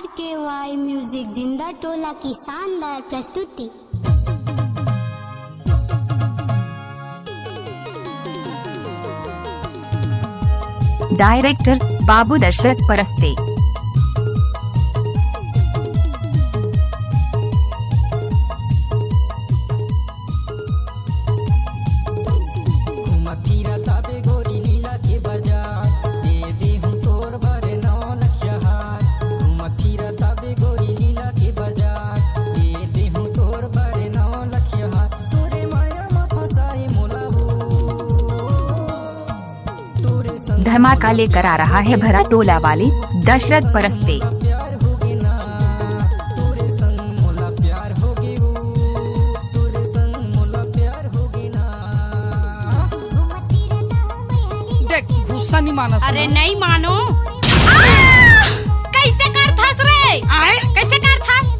RKY music जिंदा टोला की शानदार प्रस्तुति। डायरेक्टर बाबू दशरथ परस्ते। धमाका लेकर आ रहा है भरा टोला वाले दशरथ परस्ते। देख गुस्सा नहीं माना। अरे नहीं मानो। कैसे कर थास रे? कैसे कर थास?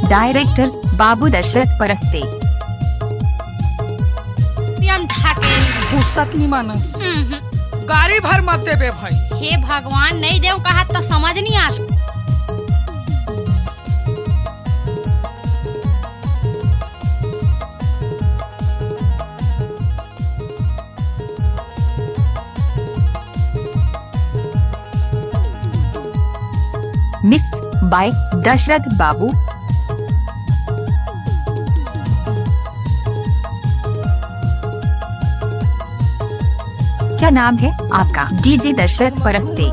डायरेक्टर बाबू दशरथ परस्ते। गुस्सा नहीं मानस। गाड़ी भर मत देबे भाई। हे भगवान, नहीं देव कहा तो समझ नहीं आ। मिक्स बाय दशरथ बाबू। क्या नाम है आपका? डीजे दशरथ परस्ते।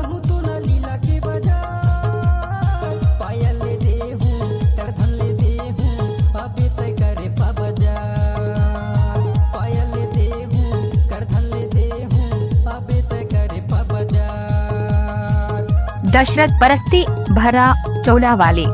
दशरथ परस्ते भरा टोला वाले।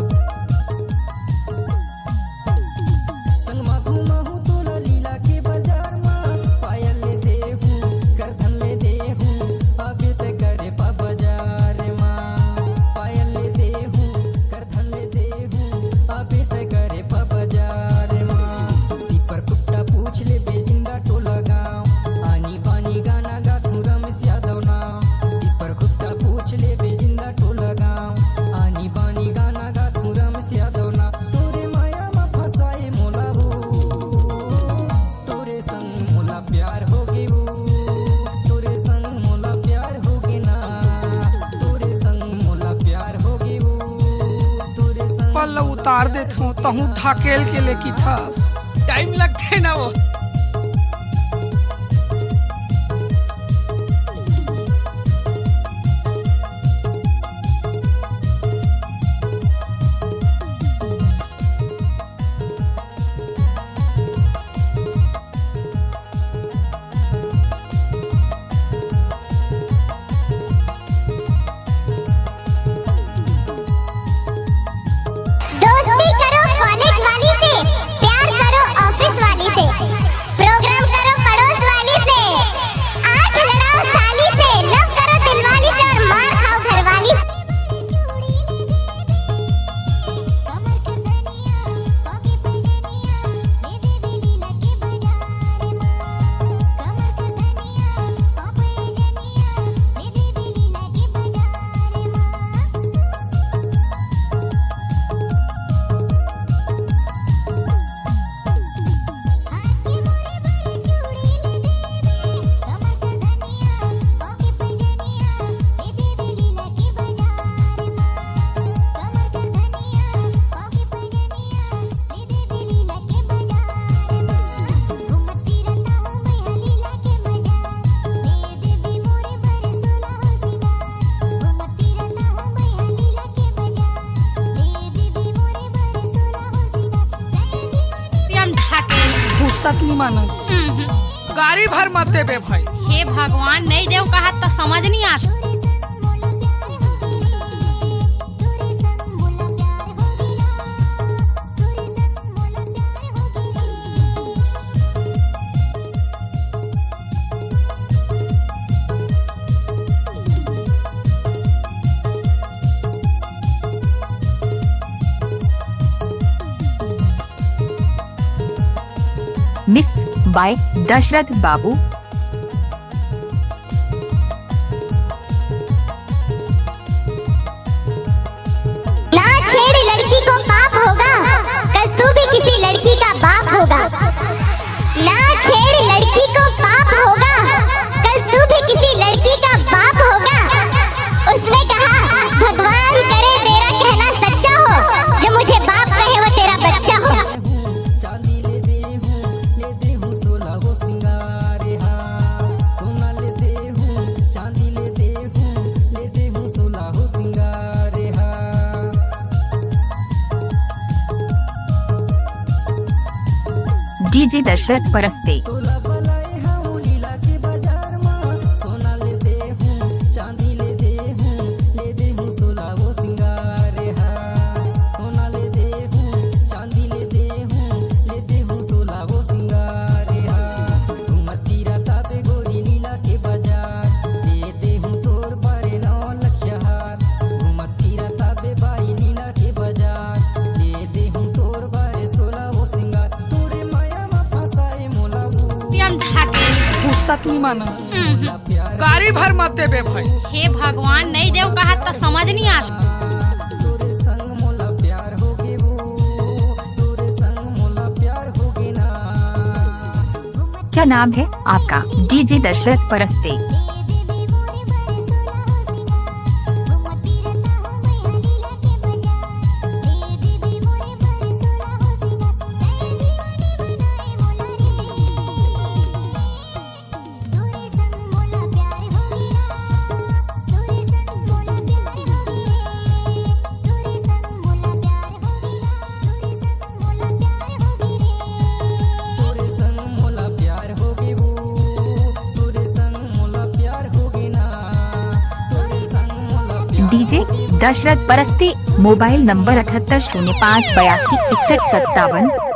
उतार देत हूँ तहु ढकेल के लेकी थास। टाइम लगते ना वो। नहीं मानस। गाड़ी भर मत देबे भाई। हे भगवान, नहीं देव कहा तो समझ नहीं आ। बाय दशरथ बाबू। ना छेड़ लड़की को पाप होगा, कल तू भी किसी लड़की का बाप होगा। ना छेड़ लड़की को पाप होगा, कल तू भी किसी लड़की का बाप होगा। उसने कहा भगवान करे तेरा कहना सच्चा हो, जो मुझे बाप कहे वो तेरा बच्चा हो। डीजे दशरथ परस्ते। फुर्सत नहीं मानस गाड़ी भर मत देबे भाई। हे भगवान नहीं देव कहा तो समझ नहीं आ क्या नाम है आपका? DJ Dashrath Paraste. DJ Dashrath Paraste. Mobile number 7805826157।